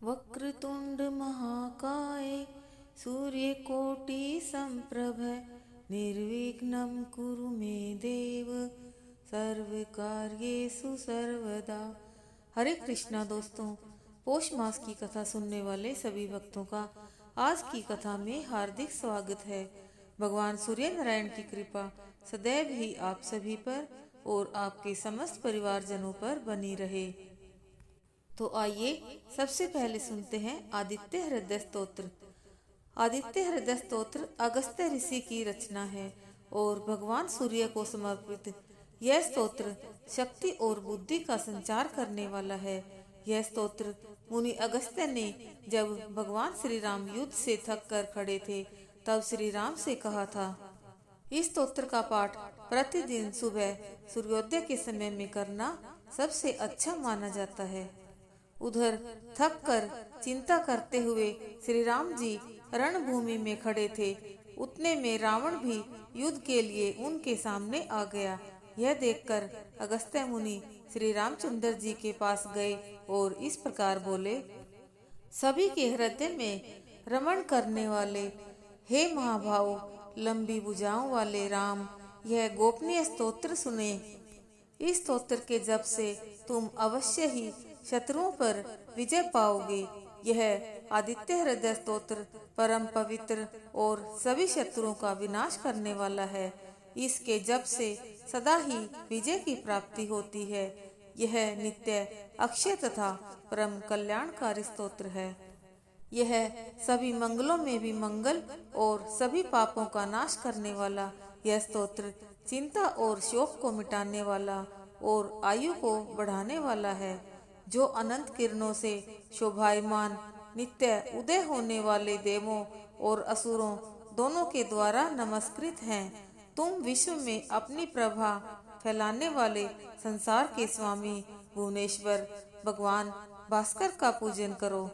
वक्रतुंड महाकाय सूर्यकोटि संप्रभ निर्विघ्नं कुरु मे देव सर्वकार्येषु सर्वदा। हरे कृष्णा दोस्तों, पौष मास की कथा सुनने वाले सभी भक्तों का आज की कथा में हार्दिक स्वागत है। भगवान सूर्य नारायण की कृपा सदैव ही आप सभी पर और आपके समस्त परिवारजनों पर बनी रहे। तो आइए सबसे पहले सुनते हैं आदित्य हृदय स्तोत्र। आदित्य हृदय स्तोत्र अगस्त्य ऋषि की रचना है और भगवान सूर्य को समर्पित यह स्तोत्र शक्ति और बुद्धि का संचार करने वाला है। यह स्तोत्र मुनि अगस्त्य ने जब भगवान श्री राम युद्ध से थक कर खड़े थे तब श्री राम से कहा था। इस स्तोत्र का पाठ प्रतिदिन सुबह सूर्योदय के समय में करना सबसे अच्छा माना जाता है। उधर थक कर चिंता करते हुए श्री राम जी रणभूमि में खड़े थे। उतने में रावण भी युद्ध के लिए उनके सामने आ गया। यह देखकर अगस्त्य मुनि श्री रामचंद्र जी के पास गए और इस प्रकार बोले। सभी के हृदय में रमण करने वाले हे महाभाव लंबी भुजाओं वाले राम, यह गोपनीय स्तोत्र सुने। इस स्तोत्र के जप से तुम अवश्य ही शत्रुओं पर विजय पाओगे। यह आदित्य हृदय स्तोत्र परम पवित्र और सभी शत्रुओं का विनाश करने वाला है। इसके जप से सदा ही विजय की प्राप्ति होती है। यह नित्य अक्षय तथा परम कल्याणकारी स्तोत्र है। यह सभी मंगलों में भी मंगल और सभी पापों का नाश करने वाला यह स्तोत्र चिंता और शोक को मिटाने वाला और आयु को बढ़ाने वाला है। जो अनंत किरणों से शोभायमान नित्य उदय होने वाले देवों और असुरों दोनों के द्वारा नमस्कृत हैं। तुम विश्व में अपनी प्रभा फैलाने वाले संसार के स्वामी भुवनेश्वर भगवान भास्कर का पूजन करो।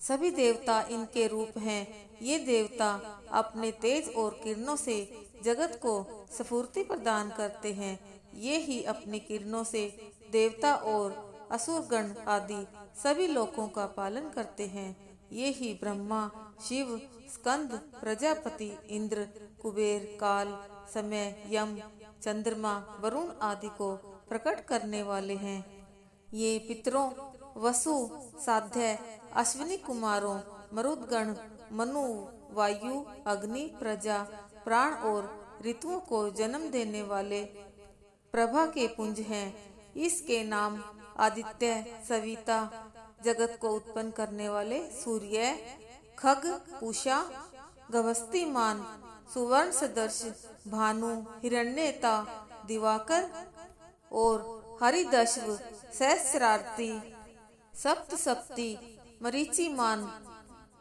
सभी देवता इनके रूप हैं। ये देवता अपने तेज और किरणों से जगत को स्फूर्ति प्रदान करते हैं। ये ही अपनी किरणों से देवता और असुरगण आदि सभी लोकों का पालन करते हैं। ये ही ब्रह्मा, शिव, स्कंद, प्रजापति, इंद्र, कुबेर, काल, समय, यम, चंद्रमा, वरुण आदि को प्रकट करने वाले हैं। ये पितरों, वसु, साध्य, अश्विनी कुमारों, मरुदगण, मनु, वायु, अग्नि, प्रजा, प्राण और ऋतुओं को जन्म देने वाले प्रभा के पुंज हैं। इसके नाम आदित्य, सविता, जगत को उत्पन्न करने वाले सूर्य, खग, उषा, गभस्तिमान, सुवर्ण सदर्श, भानु, हिरण्यता, दिवाकर और हरिदश्व, सहस्रार्ती, सप्तशक्ति, मरीचिमान,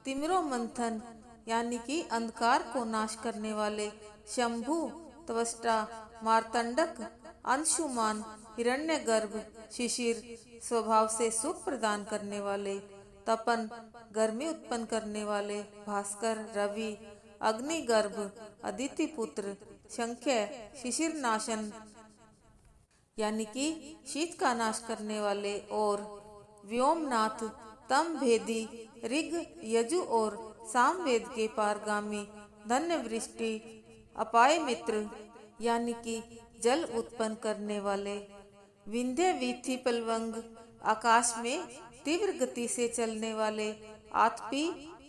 तिमिरो मंथन यानी कि अंधकार को नाश करने वाले शंभु, त्वष्टा, मार्तंडक, अंशुमान, हिरण्यगर्भ, शिशिर, स्वभाव से सुख प्रदान करने वाले, तपन, गर्मी उत्पन्न करने वाले, भास्कर, रवि, अग्निगर्भ, अदिति पुत्र, शंख्य, शिशिर नाशन यानी कि शीत का नाश करने वाले और व्योमनाथ, तम भेदी, ऋग, यजु और सामवेद के पारगामी, धन्य वृष्टि, अपाय मित्र यानी कि जल उत्पन्न करने वाले, विंध्य वीथि पलवंग, आकाश में तीव्र गति से चलने वाले, आतपी,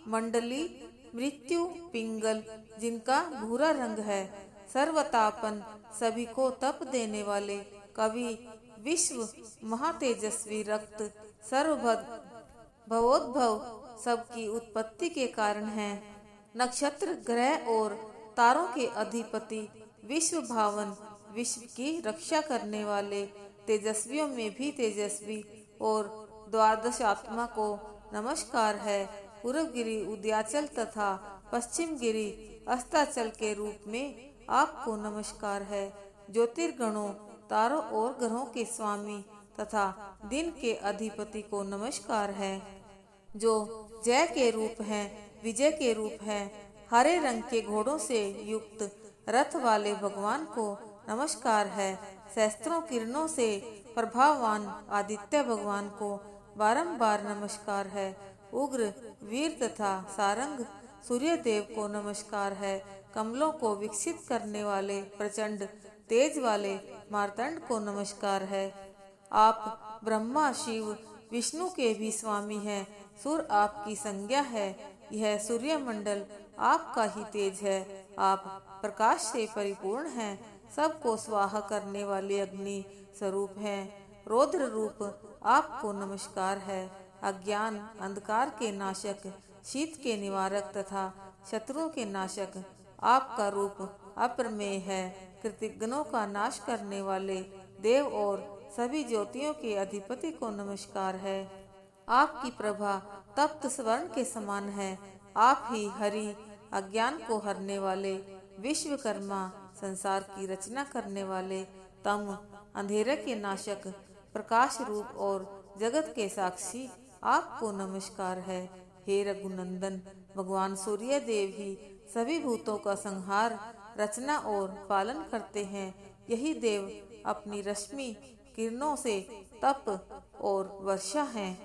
मंडली, मृत्यु, पिंगल जिनका भूरा रंग है, सर्वतापन सभी को तप देने वाले, कवि, विश्व, महातेजस्वी, रक्त, सर्वभद, भवोद्भव सबकी उत्पत्ति के कारण हैं, नक्षत्र, ग्रह और तारों के अधिपति, विश्व भावन, विश्व की रक्षा करने वाले, तेजस्वियों में भी तेजस्वी और द्वादश आत्मा को नमस्कार है। पूर्व गिरि उदयाचल तथा पश्चिम गिरि अस्ताचल के रूप में आपको नमस्कार है। ज्योतिर्गणों, तारों और ग्रहों के स्वामी तथा दिन के अधिपति को नमस्कार है। जो जय के रूप हैं, विजय के रूप हैं, हरे रंग के घोड़ों से युक्त रथ वाले भगवान को नमस्कार है। सहस्त्रों किरणों से प्रभावान आदित्य भगवान को बारंबार नमस्कार है। उग्र वीर तथा सारंग सूर्य देव को नमस्कार है। कमलों को विकसित करने वाले प्रचंड तेज वाले मार्तंड को नमस्कार है। आप ब्रह्मा शिव विष्णु के भी स्वामी हैं। सूर्य आपकी संज्ञा है। यह सूर्य मंडल आपका ही तेज है। आप प्रकाश से परिपूर्ण हैं। सबको स्वाहा करने वाले अग्नि स्वरूप हैं। रौद्र रूप आपको नमस्कार है। अज्ञान अंधकार के नाशक, शीत के निवारक तथा शत्रुओं के नाशक आपका रूप अप्रमेय है। कृतघ्नों का नाश करने वाले देव और सभी ज्योतियों के अधिपति को नमस्कार है। आपकी प्रभा तप्त स्वर्ण के समान है। आप ही हरि अज्ञान को हरने वाले, विश्वकर्मा संसार की रचना करने वाले, तम अंधेरे के नाशक, प्रकाश रूप और जगत के साक्षी आपको नमस्कार है। हे रघुनंदन, भगवान सूर्य देव ही सभी भूतों का संहार, रचना और पालन करते हैं। यही देव अपनी रश्मि किरणों से तप और वर्षा हैं।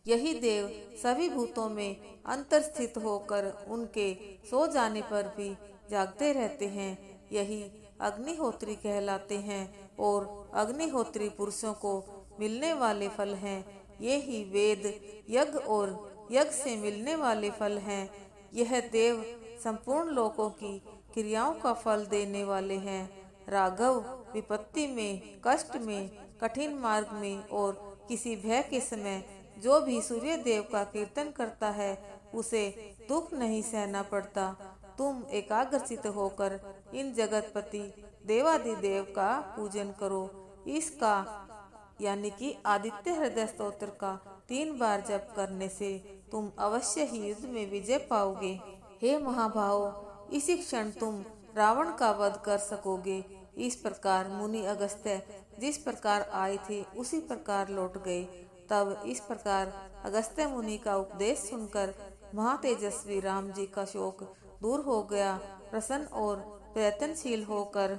यही देव सभी भूतों में अंतर्स्थित होकर उनके सो जाने पर भी जागते रहते हैं। यही अग्निहोत्री कहलाते हैं और अग्निहोत्री पुरुषों को मिलने वाले फल हैं। ये ही वेद, यज्ञ और यज्ञ से मिलने वाले फल हैं। यह देव संपूर्ण लोकों की क्रियाओं का फल देने वाले हैं। राघव विपत्ति में, कष्ट में, कठिन मार्ग में और किसी भय के समय जो भी सूर्य देव का कीर्तन करता है उसे दुख नहीं सहना पड़ता। तुम एकाग्रचित होकर इन जगतपति देवादिदेव का पूजन करो। इसका यानी कि आदित्य हृदय स्तोत्र का 3 बार जप करने से तुम अवश्य ही युद्ध में विजय पाओगे। हे महाभाव, इसी क्षण तुम रावण का वध कर सकोगे। इस प्रकार मुनि अगस्त्य जिस प्रकार आए थे उसी प्रकार लौट गए। तब इस प्रकार अगस्त्य मुनि का उपदेश सुनकर महातेजस्वी राम जी का शोक दूर हो गया। प्रसन्न और प्रयत्नशील होकर,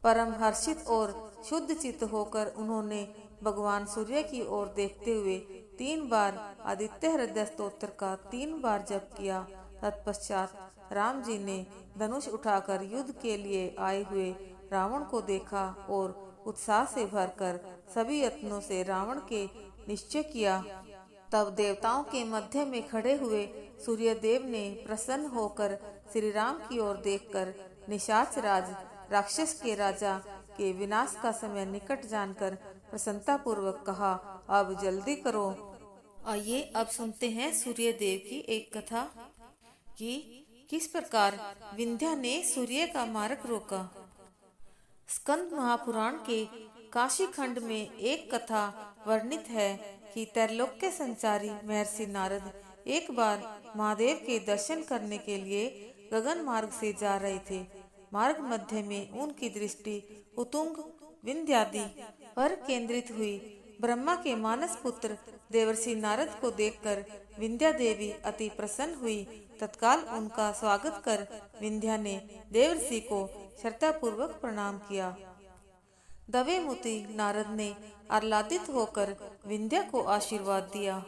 परम हर्षित और शुद्ध चित्त होकर उन्होंने भगवान सूर्य की ओर देखते हुए 3 बार आदित्य हृदय स्तोत्र का 3 बार जप किया। तत्पश्चात राम जी ने धनुष उठाकर युद्ध के लिए आए हुए रावण को देखा और उत्साह से भरकर सभी यत्नों से रावण के निश्चय किया। तब देवताओं के मध्य में खड़े हुए सूर्य देव ने प्रसन्न होकर श्री राम की ओर देखकर निशाच राज राक्षस के राजा के विनाश का समय निकट जानकर प्रसन्नता पूर्वक कहा, अब जल्दी करो। आइए अब सुनते हैं सूर्य देव की एक कथा कि किस प्रकार विंध्या ने सूर्य का मार्ग रोका। स्कंद महापुराण के काशी खंड में एक कथा वर्णित है कि त्रैलोक्य संचारी महर्षि नारद एक बार महादेव के दर्शन करने के लिए गगन मार्ग से जा रहे थे। मार्ग मध्य में उनकी दृष्टि उत्तुंग विंध्यादि पर केंद्रित हुई। ब्रह्मा के मानस पुत्र देवर्षि नारद को देखकर विंध्या देवी अति प्रसन्न हुई। तत्काल उनका स्वागत कर विंध्या ने देवर्षि को श्रद्धापूर्वक प्रणाम किया। दवे मुति नारद ने आह्लादित होकर विंध्या को आशीर्वाद दिया।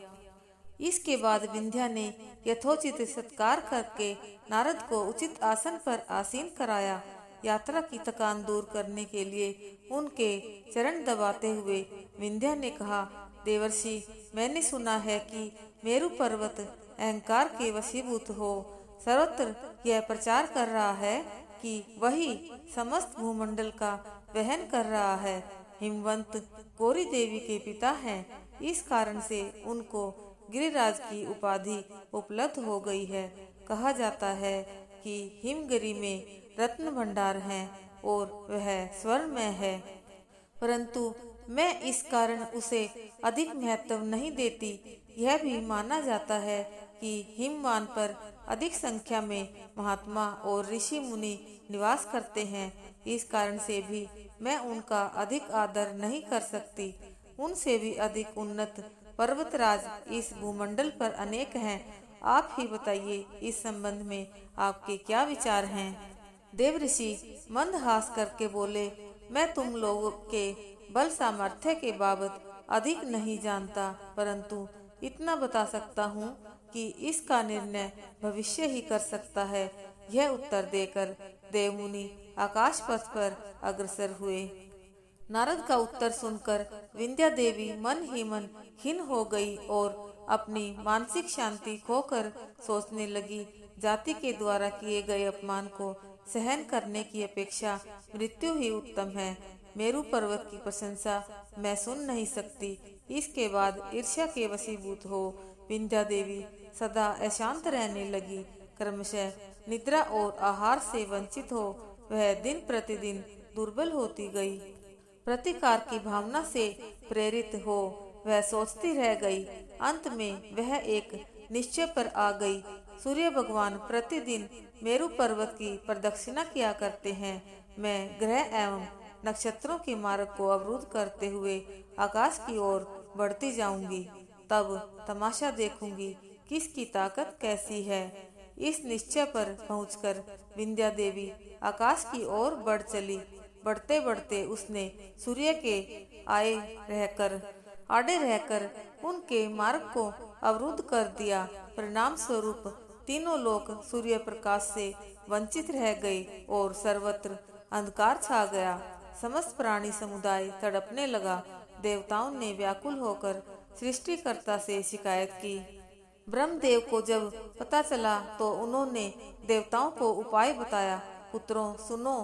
इसके बाद विंध्या ने यथोचित सत्कार करके नारद को उचित आसन पर आसीन कराया। यात्रा की थकान दूर करने के लिए उनके चरण दबाते हुए विंध्या ने कहा, देवर्षि, मैंने सुना है कि मेरु पर्वत अहंकार के वशीभूत हो सर्वत्र यह प्रचार कर रहा है कि वही समस्त भूमंडल का वहन कर रहा है। हिमवंत गौरी देवी के पिता हैं। इस कारण से उनको गिरिराज की उपाधि उपलब्ध हो गई है। कहा जाता है कि हिमगिरी में रत्न भंडार हैं और वह स्वर्णमय है, परंतु मैं इस कारण उसे अधिक महत्व नहीं देती। यह भी माना जाता है कि हिमवान पर अधिक संख्या में महात्मा और ऋषि मुनि निवास करते हैं। इस कारण से भी मैं उनका अधिक आदर नहीं कर सकती। उनसे भी अधिक उन्नत पर्वतराज इस भूमंडल पर अनेक हैं। आप ही बताइए, इस संबंध में आपके क्या विचार हैं। देवऋषि मंदहास करके बोले, मैं तुम लोगों के बल सामर्थ्य के बाबत अधिक नहीं जानता, परंतु इतना बता सकता हूँ कि इसका निर्णय भविष्य ही कर सकता है। यह उत्तर देकर देवमुनि आकाश पथ पर अग्रसर हुए। नारद का उत्तर सुनकर विंध्या देवी मन ही मन खिन्न हो गई और अपनी मानसिक शांति खोकर सोचने लगी, जाति के द्वारा किए गए अपमान को सहन करने की अपेक्षा मृत्यु ही उत्तम है। मेरू पर्वत की प्रशंसा मैं सुन नहीं सकती। इसके बाद ईर्ष्या के वशीभूत हो विंध्या देवी सदा अशांत रहने लगी। क्रमशः निद्रा और आहार से वंचित हो वह दिन प्रतिदिन दुर्बल होती गई। प्रतिकार की भावना से प्रेरित हो वह सोचती रह गई। अंत में वह एक निश्चय पर आ गई। सूर्य भगवान प्रतिदिन मेरू पर्वत की प्रदक्षिणा किया करते हैं। मैं ग्रह एवं नक्षत्रों के मार्ग को अवरुद्ध करते हुए आकाश की ओर बढ़ती जाऊंगी, तब तमाशा देखूंगी किसकी ताकत कैसी है। इस निश्चय पर पहुंचकर विंध्या देवी आकाश की ओर बढ़ चली। बढ़ते बढ़ते उसने सूर्य के आड़े रहकर उनके मार्ग को अवरुद्ध कर दिया। परिणाम स्वरूप तीनों लोक सूर्य प्रकाश से वंचित रह गए और सर्वत्र अंधकार छा गया। समस्त प्राणी समुदाय तड़पने लगा। देवताओं ने व्याकुल होकर सृष्टिकर्ता से शिकायत की। ब्रह्मदेव को जब पता चला तो उन्होंने देवताओं को उपाय बताया। पुत्रों सुनो,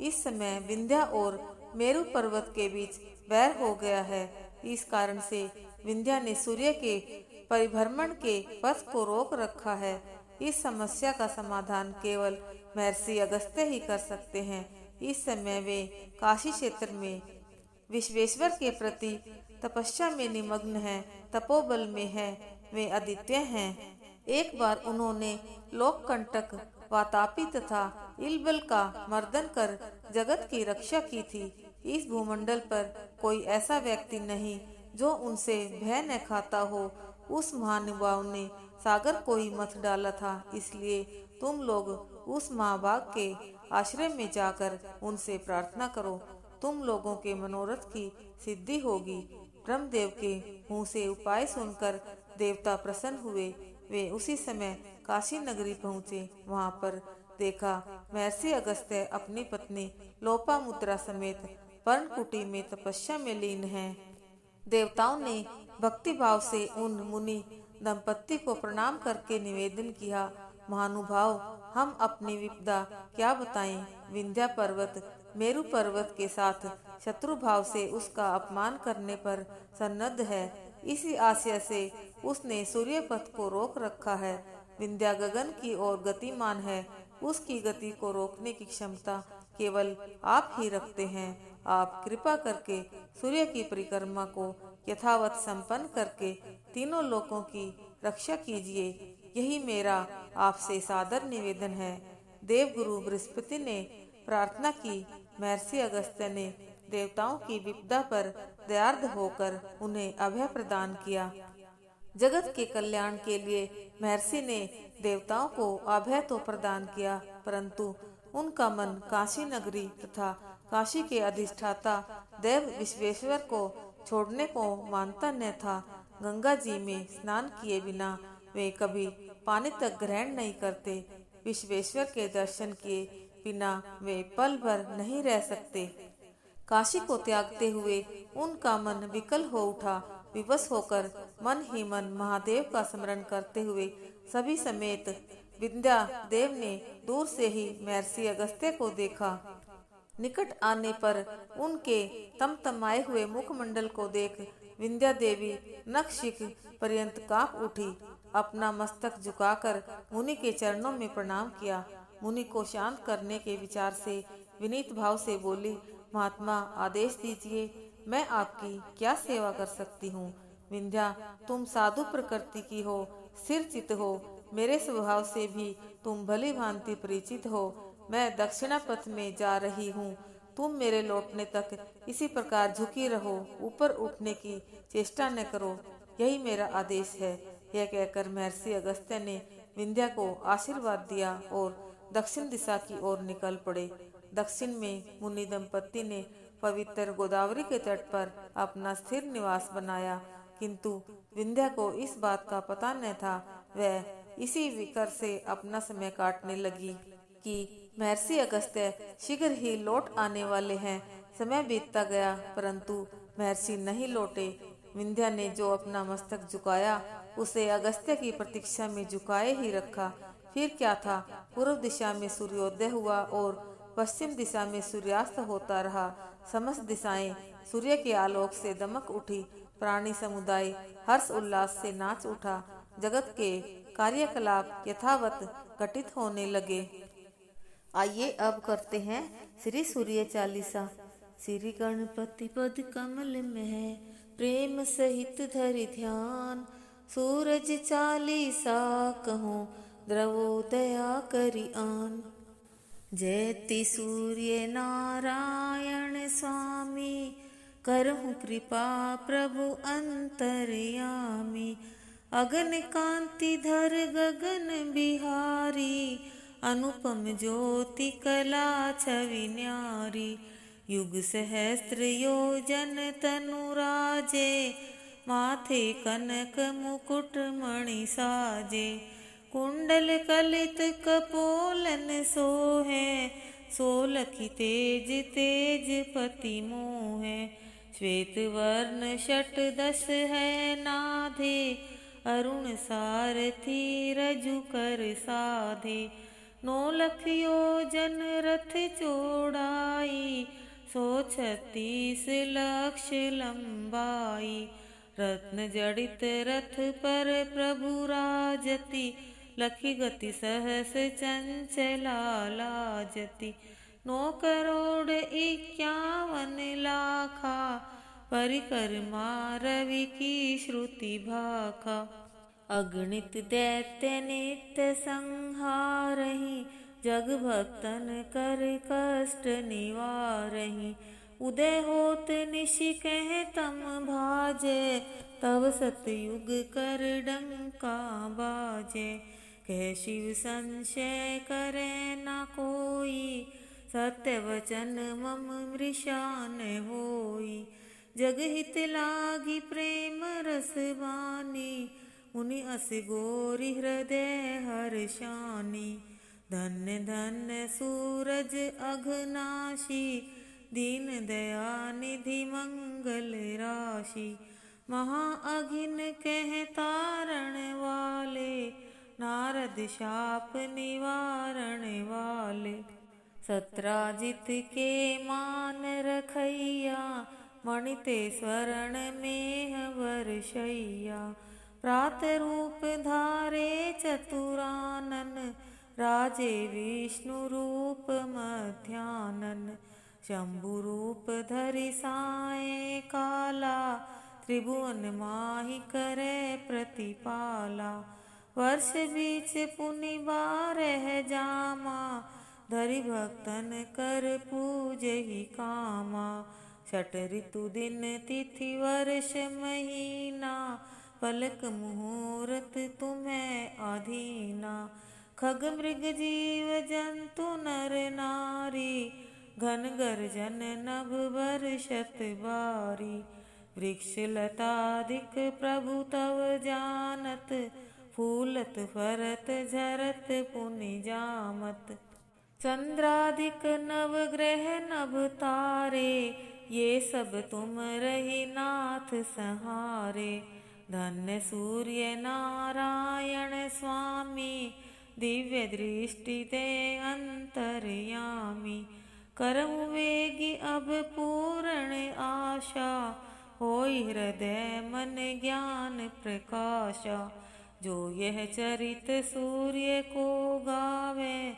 इस समय विंध्या और मेरू पर्वत के बीच वैर हो गया है। इस कारण से विंध्या ने सूर्य के परिभ्रमण के पथ को रोक रखा है। इस समस्या का समाधान केवल महर्षि अगस्त्य ही कर सकते हैं। इस समय वे काशी क्षेत्र में विश्वेश्वर के प्रति तपस्या में निमग्न हैं, तपोबल में हैं, वे अद्वितीय हैं। एक बार उन्होंने लोककंटक वातापी तथा इलबल का मर्दन कर जगत की रक्षा की थी। इस भूमंडल पर कोई ऐसा व्यक्ति नहीं जो उनसे भय न खाता हो। उस महानुभाव ने सागर को ही मथ डाला था। इसलिए तुम लोग उस महाभाग के आश्रय में जाकर उनसे प्रार्थना करो, तुम लोगों के मनोरथ की सिद्धि होगी। ब्रह्मदेव के मुंह से उपाय सुनकर देवता प्रसन्न हुए। वे उसी समय काशी नगरी पहुँचे। वहाँ पर देखा महर्षि अगस्त्य अपनी पत्नी लोपामुद्रा समेत पर्णकुटी में तपस्या में लीन हैं। देवताओं ने भक्ति भाव से उन मुनि दंपत्ति को प्रणाम करके निवेदन किया, महानुभाव, हम अपनी विपदा क्या बताएं। विंध्या पर्वत मेरू पर्वत के साथ शत्रु भाव से उसका अपमान करने पर सन्नद्ध है। इसी आशय से उसने सूर्य पथ को रोक रखा है। विंध्या गगन की ओर गतिमान है, उसकी गति को रोकने की क्षमता केवल आप ही रखते हैं। आप कृपा करके सूर्य की परिक्रमा को यथावत संपन्न करके तीनों लोकों की रक्षा कीजिए, यही मेरा आपसे सादर निवेदन है। देवगुरु बृहस्पति ने प्रार्थना की। महर्षि अगस्त्य ने देवताओं की विपदा पर दयार्द होकर उन्हें अभय प्रदान किया। जगत के कल्याण के लिए महर्षि ने देवताओं को अभय तो प्रदान किया, परंतु उनका मन काशी नगरी तथा काशी के अधिष्ठाता देव विश्वेश्वर को छोड़ने को मानता न था। गंगा जी में स्नान किए बिना वे कभी पानी तक ग्रहण नहीं करते। विश्वेश्वर के दर्शन किए बिना वे पल भर नहीं रह सकते। काशी को त्यागते हुए उनका मन विकल हो उठा। विवश होकर मन ही मन महादेव का स्मरण करते हुए सभी समेत विंध्या देव ने दूर से ही महर्षि अगस्त्य को देखा। निकट आने पर उनके तमतमाए हुए मुखमंडल को देख विंध्या देवी नखशिख पर्यंत कांप उठी। अपना मस्तक झुकाकर मुनि के चरणों में प्रणाम किया। मुनि को शांत करने के विचार से विनीत भाव से बोली, महात्मा आदेश दीजिए, मैं आपकी क्या सेवा कर सकती हूँ। विंध्या, तुम साधु प्रकृति की हो, स्थिर चित हो, मेरे स्वभाव से भी तुम भली भांति परिचित हो। मैं दक्षिणा पथ में जा रही हूँ, तुम मेरे लौटने तक इसी प्रकार झुकी रहो, ऊपर उठने की चेष्टा न करो, यही मेरा आदेश है। यह कहकर महर्षि अगस्त्य ने विंध्या को आशीर्वाद दिया और दक्षिण दिशा की ओर निकल पड़े। दक्षिण में मुनि दंपत्ति ने पवित्र गोदावरी के तट पर अपना स्थिर निवास बनाया। किंतु विंध्या को इस बात का पता न था। वह इसी विकर से अपना समय काटने लगी कि महर्षि अगस्त्य शीघ्र ही लौट आने वाले हैं। समय बीतता गया, परंतु महर्षि नहीं लौटे। विंध्या ने जो अपना मस्तक झुकाया उसे अगस्त्य की प्रतीक्षा में झुकाए ही रखा। फिर क्या था, पूर्व दिशा में सूर्योदय हुआ और पश्चिम दिशा में सूर्यास्त होता रहा। समस्त दिशाएं सूर्य के आलोक से दमक उठी। प्राणी समुदाय हर्ष उल्लास से नाच उठा। जगत के कार्यकलाप यथावत घटित होने लगे। आइए अब करते हैं श्री सूर्य चालीसा। श्री गणपति पद कमल में प्रेम सहित धरि ध्यान, सूरज चालीसा कहूँ द्रवोदया करि आन। जयति सूर्य नारायण स्वामी, करहु कृपा प्रभु अंतर्यामी। अगन कांति धर गगन बिहारी, अनुपम ज्योति कला छवि न्यारी। युग सहस्त्र योजन तनु राजे, माथे कनक मुकुट मणि साजे। कुंडल कलित कपोलन सोहे, सोलखी तेज तेज पति मोहे। श्वेत वर्ण षट दश है नाधे, अरुण सारथी रजु कर साधे। 9 लख योजन रथ चौड़ाई, 136 लक्ष लंबाई। रत्न जड़ित रथ पर प्रभु राजति, लखी गति सहस चंचला लाजति। 9 करोड़ 51 लाखा, परिकरमा रवि की श्रुति भाखा। अगणित दैत्य नित्य संहारहि, जग भक्तन कर कष्ट निवारहि। उदय होत निशि कह तम भाजे, तब सतयुग कर डंका बाजे। कह शिव संशय करे न कोई, सत्य वचन मम मृषा न होई। जग हित लागी प्रेम रस बानी, मुनि अस गोरी हृदय हर्षानी। धन्य धन्य सूरज अघनाशी, दीन दयानिधि मंगल राशि। महा अघिन कह तारण वाले, नारद शाप निवारण वाले। सत्राजित के मान रखैया, मणिते स्वर्ण मेह वर्षैया। प्रात रूप धारे चतुरानन, राजे विष्णु रूप मध्यानन। शंभु रूप धरि साय काला, त्रिभुवन माहि करे प्रतिपाला। वर्ष बीच पुनि 12 जामा, धरि भक्तन कर पूजहि कामा। षट ऋतु दिन तिथि वर्ष महीना, पलक मुहूर्त तुम्हें अधीना। खग मृग जीव जंतु नर नारी, घन गर्जन नभ बरषत बारी। वृक्ष लतादिक प्रभु तव जानत, फूलत फरत झरत पुनि जामत। चंद्रादिक नव ग्रह नभ तारे, ये सब तुम रही नाथ सहारे। धन्य सूर्य नारायण स्वामी, दिव्य दृष्टि दे अंतर्यामी। करहु वेगी अब पूर्ण आशा, होई हृदय मन ज्ञान प्रकाशा। जो यह चरित सूर्य को गावे,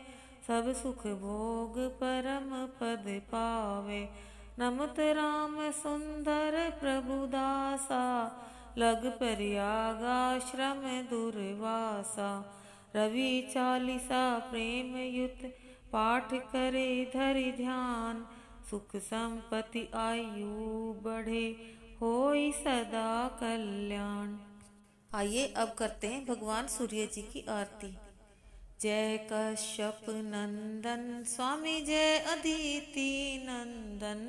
सब सुख भोग परम पद पावे। नमत राम सुंदर प्रभु दासा, लग प्रयागाश्रम दुर्वासा। रवि चालीसा प्रेम युत, पाठ करे धरि ध्यान। सुख संपत्ति आयु बढ़े, होई सदा कल्याण। आइए अब करते हैं भगवान सूर्य जी की आरती। जय कश्यप नंदन स्वामी, जय अदिति नंदन।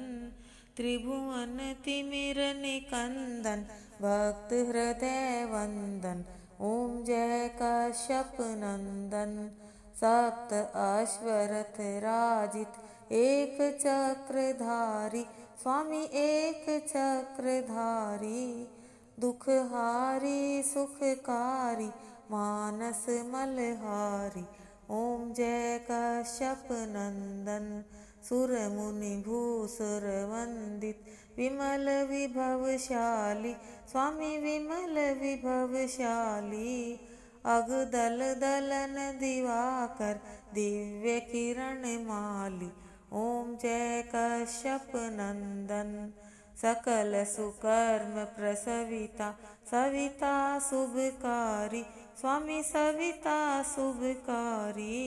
त्रिभुवन तिमिर निकंदन भक्त हृदय वंदन। ओम जय कश्यप नंदन। सप्त अश्वरथ राजित एक चक्रधारी स्वामी एक चक्रधारी। दुखहारी सुखकारी मानस मलहारी। ओम जय कश्यप नंदन। सुर मुनि भूसुर वंदित विमल विभवशाली स्वामी विमल विभवशाली। अगदल दलन दिवाकर दिव्य किरण माली। ओम जय कश्यप नंदन। सकल सुकर्म प्रसविता सविता शुभकारी स्वामी सविता शुभकारी।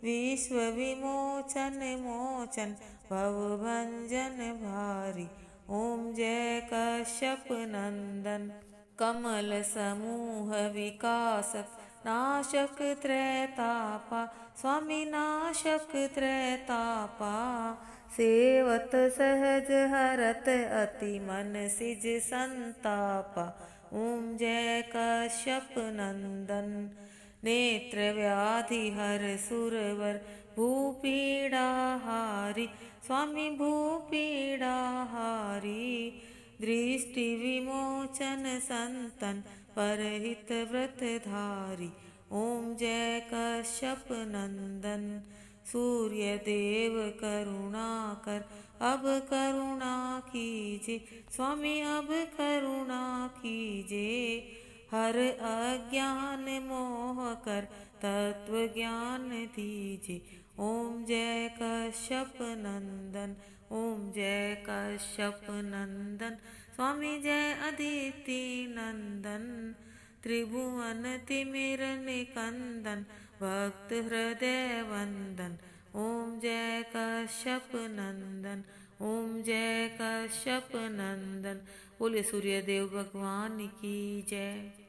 विश्व विमोचन मोचन भवभंजन भारी। ओम जय कश्यप नंदन। कमल समूह विकासक नाशक त्रैतापा स्वामी नाशक त्रैतापा। सेवत सहज हरत अति मन सिज संतापा। ओम जय कश्यप नंदन। नेत्र व्याधि हर सुरवर भूपीड़ा हारी स्वामी भूपीड़ा हारी। दृष्टि विमोचन संतन परहित व्रत धारी। ओम जय कश्यप नंदन। सूर्य देव करुणा कर अब करुणा कीजे स्वामी अब करुणा कीजे। हर अज्ञान मोह कर तत्व ज्ञान दीजे। ओम जय कश्यप नंदन। ओम जय कश्यप नंदन। स्वामी जय अदिति नंदन। त्रिभुवन तिमिर निकंदन भक्त हृदय वंदन। ओम जय कश्यप नंदन। ओम जय कश्यप नंदन। बोले सूर्यदेव भगवान की जय।